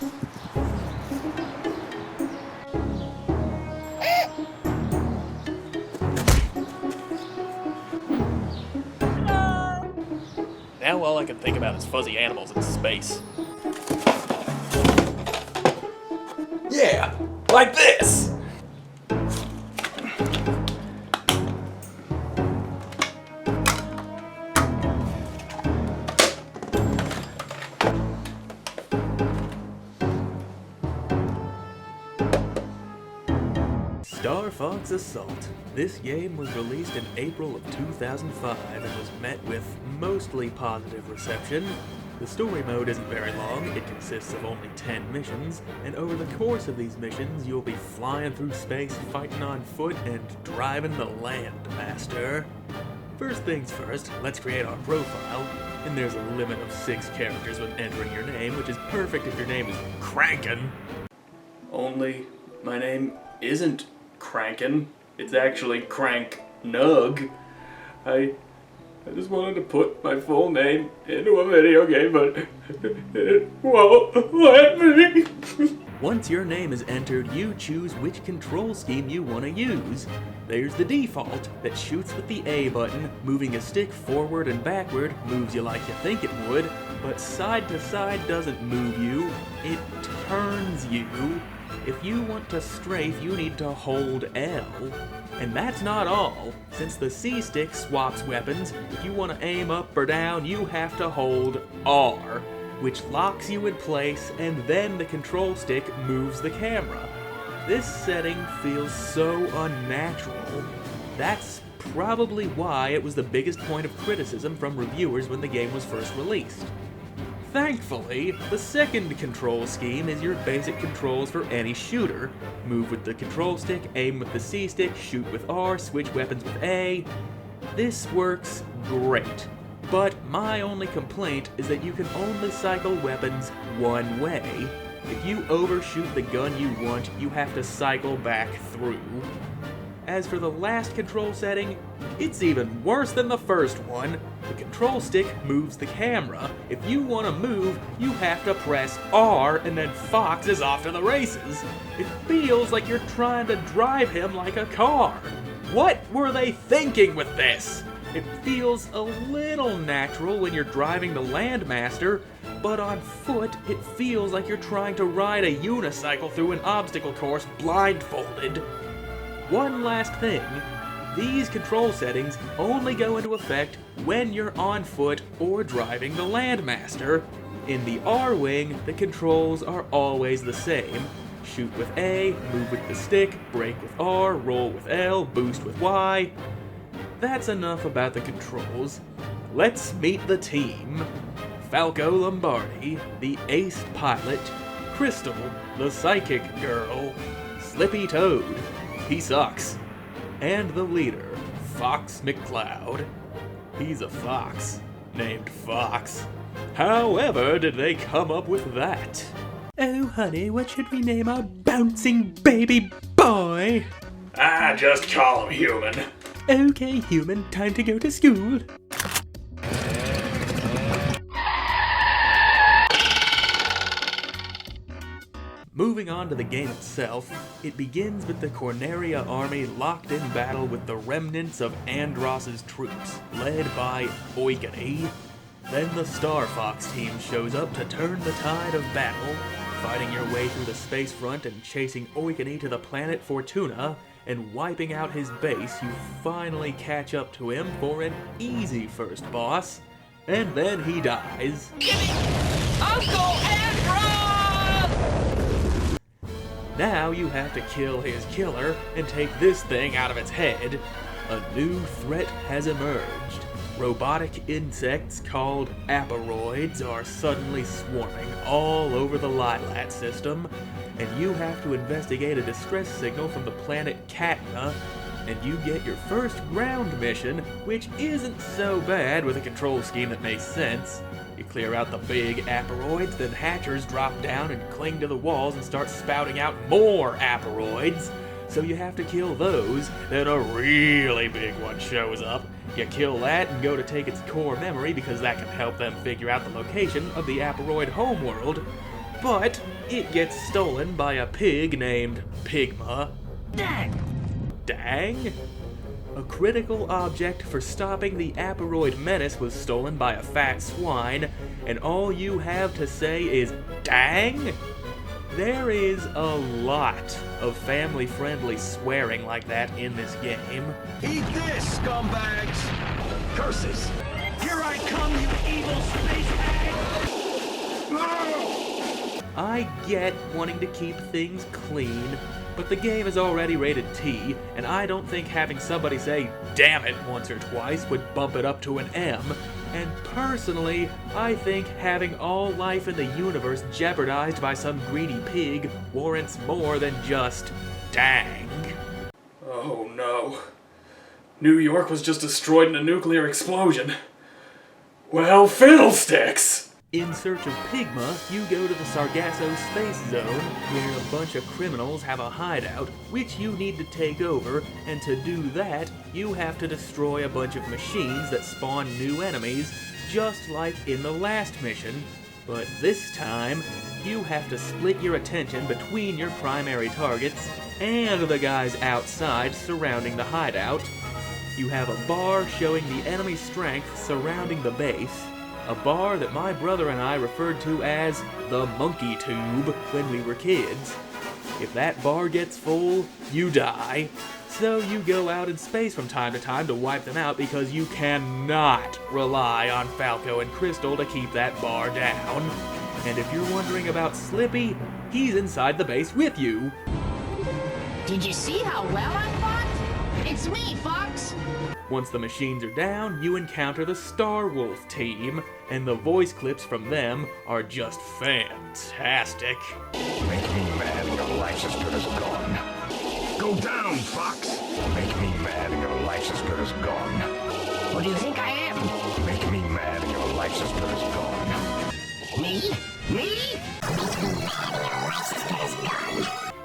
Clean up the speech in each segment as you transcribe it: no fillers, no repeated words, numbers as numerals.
Now all I can think about is fuzzy animals in space. Yeah, like this! Star Fox Assault. This game was released in April of 2005 and was met with mostly positive reception. The story mode isn't very long, it consists of only 10 missions, and over the course of these missions you'll be flying through space, fighting on foot, and driving the Landmaster. First things first, let's create our profile, and there's a limit of 6 characters when entering your name, which is perfect if your name is Crankin'. Only, my name isn't Crankin', it's actually Crank Nug. I just wanted to put my full name into a video game, but it won't let me. Once your name is entered, you choose which control scheme you want to use. There's the default, that shoots with the A button, moving a stick forward and backward moves you like you think it would, but side to side doesn't move you, it turns you. If you want to strafe, you need to hold L. And that's not all. Since the C stick swaps weapons, if you want to aim up or down, you have to hold R, which locks you in place, and then the control stick moves the camera. This setting feels so unnatural. That's probably why it was the biggest point of criticism from reviewers when the game was first released. Thankfully, the second control scheme is your basic controls for any shooter. Move with the control stick, aim with the C stick, shoot with R, switch weapons with A. This works great, but my only complaint is that you can only cycle weapons one way. If you overshoot the gun you want, you have to cycle back through. As for the last control setting, it's even worse than the first one. The control stick moves the camera. If you want to move, you have to press R, and then Fox is off to the races. It feels like you're trying to drive him like a car. What were they thinking with this? It feels a little natural when you're driving the Landmaster, but on foot, it feels like you're trying to ride a unicycle through an obstacle course blindfolded. One last thing, these control settings only go into effect when you're on foot or driving the Landmaster. In the R-Wing, the controls are always the same. Shoot with A, move with the stick, brake with R, roll with L, boost with Y. That's enough about the controls. Let's meet the team. Falco Lombardi, the ace pilot, Crystal, the psychic girl, Slippy Toad, he sucks, and the leader, Fox McCloud. He's a fox, named Fox. However did they come up with that? Oh honey, what should we name our bouncing baby boy? Just call him Human. Okay, Human, time to go to school. Moving on to the game itself, it begins with the Corneria army locked in battle with the remnants of Andross's troops, led by Oikani. Then the Star Fox team shows up to turn the tide of battle, fighting your way through the space front and chasing Oikani to the planet Fortuna, and wiping out his base. You finally catch up to him for an easy first boss, and then he dies. Uncle Andros! Now you have to kill his killer and take this thing out of its head. A new threat has emerged. Robotic insects called aparoids are suddenly swarming all over the Lilat system, and you have to investigate a distress signal from the planet Katna, and you get your first ground mission, which isn't so bad with a control scheme that makes sense. You clear out the big aparoids, then hatchers drop down and cling to the walls and start spouting out more aparoids. So you have to kill those, then a really big one shows up. You kill that and go to take its core memory because that can help them figure out the location of the aparoid homeworld. but it gets stolen by a pig named Pigma. Dang? A critical object for stopping the Aparoid menace was stolen by a fat swine, and all you have to say is dang? There is a lot of family-friendly swearing like that in this game. Eat this, scumbags! Curses! Here I come, you evil space hag! I get wanting to keep things clean, but the game is already rated T, and I don't think having somebody say damn it once or twice would bump it up to an M. And personally, I think having all life in the universe jeopardized by some greedy pig warrants more than just dang. Oh no. New York was just destroyed in a nuclear explosion. Well, fiddlesticks! In search of Pigma, you go to the Sargasso Space Zone, where a bunch of criminals have a hideout, which you need to take over, and to do that, you have to destroy a bunch of machines that spawn new enemies, just like in the last mission. But this time, you have to split your attention between your primary targets and the guys outside surrounding the hideout. You have a bar showing the enemy strength surrounding the base, a bar that my brother and I referred to as the monkey tube when we were kids. If that bar gets full, you die. So you go out in space from time to time to wipe them out because you cannot rely on Falco and Crystal to keep that bar down. And if you're wondering about Slippy, he's inside the base with you. Did you see how well I fought? It's me, Fox! Once the machines are down, you encounter the Star Wolf team, and the voice clips from them are just fantastic. Make me mad and your life's as good as gone. Go down, Fox! Make me mad and your life's as good as gone. What do you think I am? Make me mad and your life's as good as gone. Me? Me?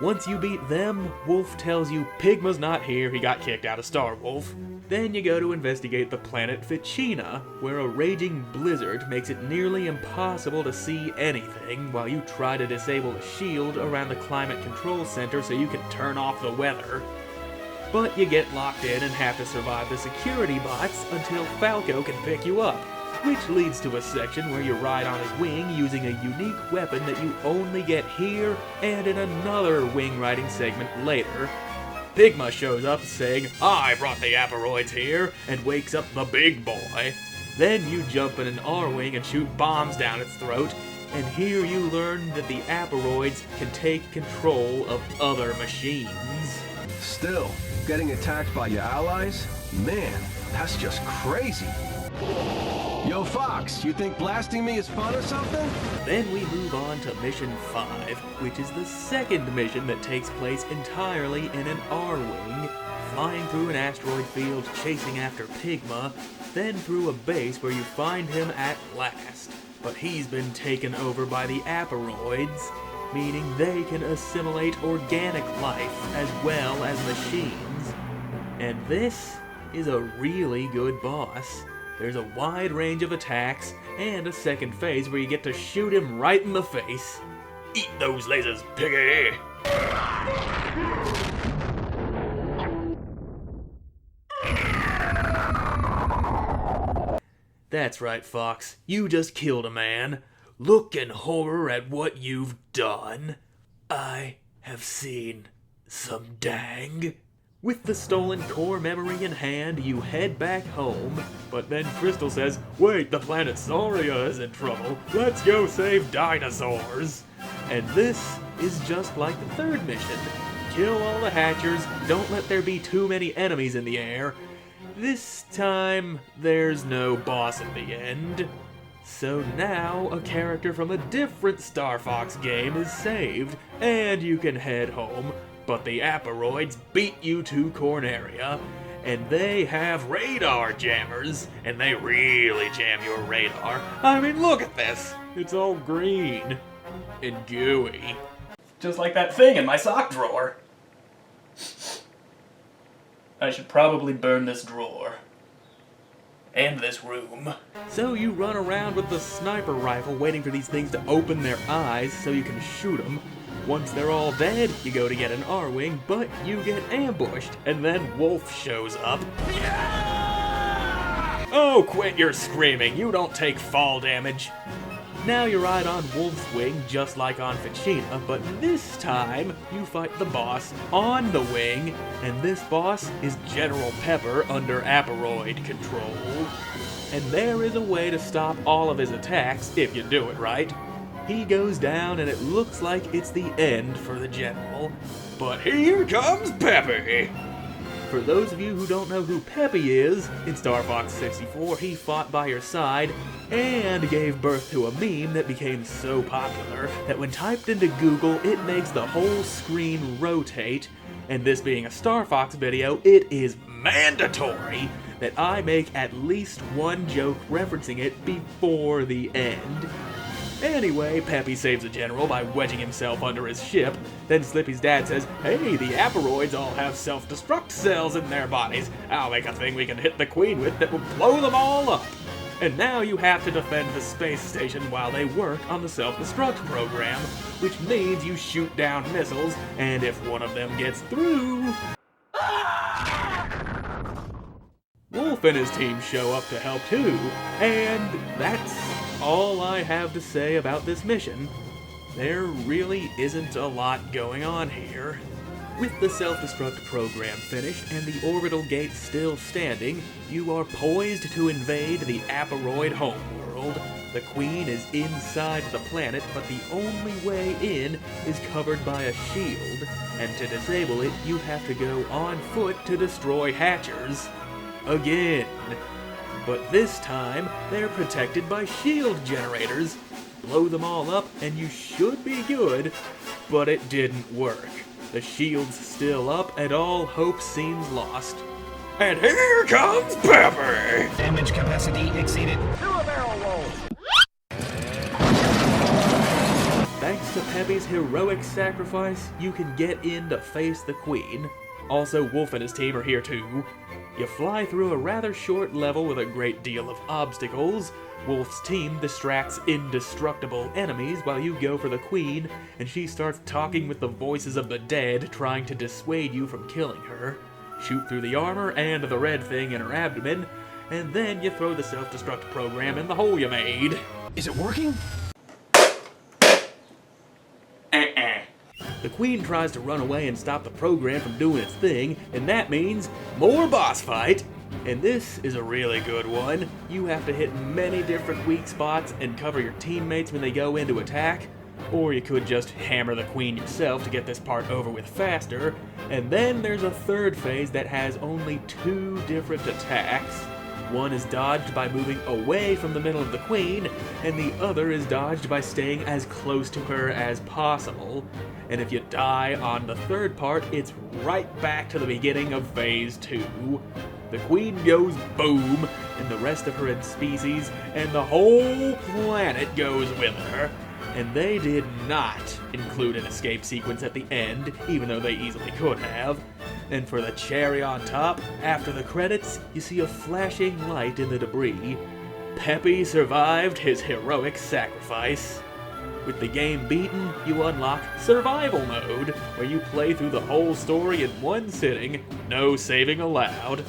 Once you beat them, Wolf tells you Pigma's not here, he got kicked out of Star Wolf. Then you go to investigate the planet Ficina, where a raging blizzard makes it nearly impossible to see anything while you try to disable the shield around the climate control center so you can turn off the weather. But you get locked in and have to survive the security bots until Falco can pick you up, which leads to a section where you ride on his wing using a unique weapon that you only get here and in another wing riding segment later. Pigma shows up saying, I brought the Aparoids here, and wakes up the big boy. Then you jump in an R-wing and shoot bombs down its throat, and here you learn that the Aparoids can take control of other machines. Still, getting attacked by your allies? Man, that's just crazy. Yo, Fox, you think blasting me is fun or something? Then we move on to Mission 5, which is the second mission that takes place entirely in an R-wing, flying through an asteroid field chasing after Pigma, then through a base where you find him at last. But he's been taken over by the Aparoids, meaning they can assimilate organic life as well as machines. And this is a really good boss. There's a wide range of attacks, and a second phase where you get to shoot him right in the face. Eat those lasers, piggy! That's right, Fox. You just killed a man. Look in horror at what you've done. I have seen some dang. With the stolen core memory in hand, you head back home, but then Crystal says, wait, the planet Sauria is in trouble. Let's go save dinosaurs. And this is just like the third mission. Kill all the Hatchers, don't let there be too many enemies in the air. This time, there's no boss at the end. So now, a character from a different Star Fox game is saved, and you can head home. But the Aparoids beat you to Corneria, and they have radar jammers, and they really jam your radar. I mean, look at this. It's all green and gooey. Just like that thing in my sock drawer. I should probably burn this drawer. And this room. So you run around with the sniper rifle waiting for these things to open their eyes so you can shoot them. Once they're all dead, you go to get an R-Wing, but you get ambushed, and then Wolf shows up. Yeah! Oh, quit your screaming, you don't take fall damage. Now you ride on Wolf's wing just like on Ficina, but this time you fight the boss on the wing, and this boss is General Pepper under Aperoid control. And there is a way to stop all of his attacks if you do it right. He goes down and it looks like it's the end for the General. But here comes Peppy! For those of you who don't know who Peppy is, in Star Fox 64 he fought by your side and gave birth to a meme that became so popular that when typed into Google it makes the whole screen rotate, and this being a Star Fox video, it is mandatory that I make at least one joke referencing it before the end. Anyway, Peppy saves the General by wedging himself under his ship. Then Slippy's dad says, "Hey, the Aperoids all have self-destruct cells in their bodies. I'll make a thing we can hit the Queen with that will blow them all up." And now you have to defend the space station while they work on the self-destruct program, which means you shoot down missiles, and if one of them gets through... Wolf and his team show up to help too, and that's all I have to say about this mission. There really isn't a lot going on here. With the self-destruct program finished and the orbital gate still standing, you are poised to invade the Aperoid homeworld. The Queen is inside the planet, but the only way in is covered by a shield, and to disable it, you have to go on foot to destroy hatchers. Again. But this time, they're protected by shield generators. Blow them all up and you should be good, but it didn't work. The shield's still up and all hope seems lost. And here comes Pepper! Damage capacity exceeded. Do a barrel roll! Thanks to Peppy's heroic sacrifice, you can get in to face the Queen. Also, Wolf and his team are here too. You fly through a rather short level with a great deal of obstacles. Wolf's team distracts indestructible enemies while you go for the Queen, and she starts talking with the voices of the dead, trying to dissuade you from killing her. Shoot through the armor and the red thing in her abdomen, and then you throw the self-destruct program in the hole you made. Is it working? The Queen tries to run away and stop the program from doing its thing, and that means more boss fight. And this is a really good one. You have to hit many different weak spots and cover your teammates when they go into attack. Or you could just hammer the Queen yourself to get this part over with faster. And then there's a third phase that has only 2 different attacks. One is dodged by moving away from the middle of the Queen, and the other is dodged by staying as close to her as possible. And if you die on the third part, it's right back to the beginning of Phase 2. The Queen goes boom, and the rest of her species, and the whole planet goes with her. And they did not include an escape sequence at the end, even though they easily could have. And for the cherry on top, after the credits, you see a flashing light in the debris. Peppy survived his heroic sacrifice. With the game beaten, you unlock Survival Mode, where you play through the whole story in one sitting, no saving allowed.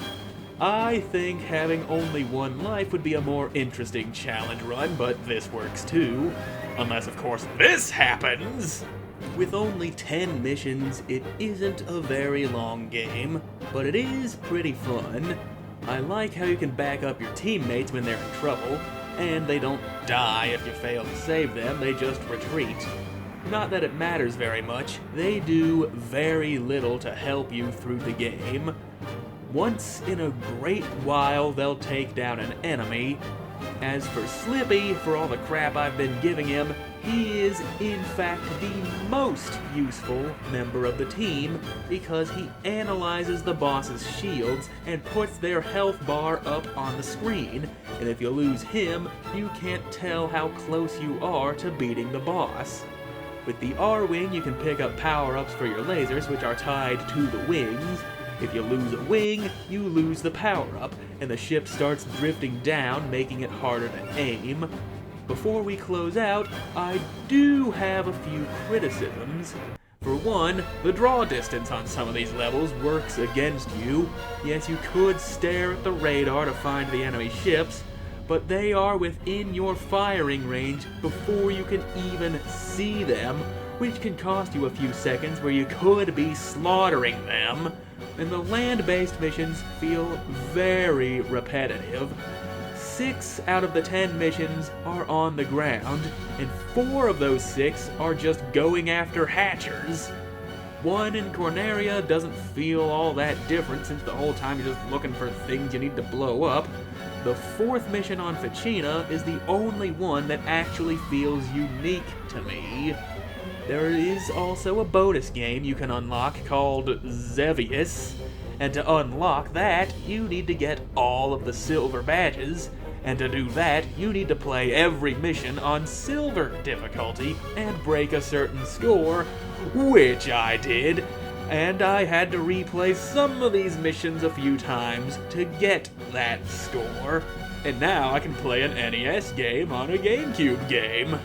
I think having only one life would be a more interesting challenge run, but this works too. Unless, of course, this happens! With only 10 missions, it isn't a very long game, but it is pretty fun. I like how you can back up your teammates when they're in trouble, and they don't die if you fail to save them, they just retreat. Not that it matters very much, they do very little to help you through the game. Once in a great while, they'll take down an enemy. As for Slippy, for all the crap I've been giving him, he is, in fact, the most useful member of the team because he analyzes the boss's shields and puts their health bar up on the screen, and if you lose him, you can't tell how close you are to beating the boss. With the R-Wing, you can pick up power-ups for your lasers, which are tied to the wings, If you lose a wing, you lose the power-up, and the ship starts drifting down, making it harder to aim. Before we close out, I do have a few criticisms. For one, the draw distance on some of these levels works against you. Yes, you could stare at the radar to find the enemy ships, but they are within your firing range before you can even see them, which can cost you a few seconds where you could be slaughtering them. And the land-based missions feel very repetitive. 6 out of the 10 missions are on the ground, and 4 of those 6 are just going after hatchers. One in Corneria doesn't feel all that different since the whole time you're just looking for things you need to blow up. The 4th mission on Ficina is the only one that actually feels unique to me. There is also a bonus game you can unlock called Zevious, and to unlock that, you need to get all of the silver badges, and to do that, you need to play every mission on silver difficulty and break a certain score, which I did, and I had to replay some of these missions a few times to get that score. And now I can play an NES game on a GameCube game.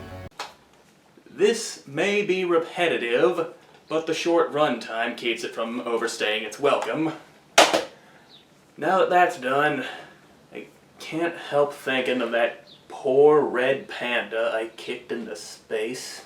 This may be repetitive, but the short runtime keeps it from overstaying its welcome. Now that that's done, I can't help thinking of that poor red panda I kicked into space.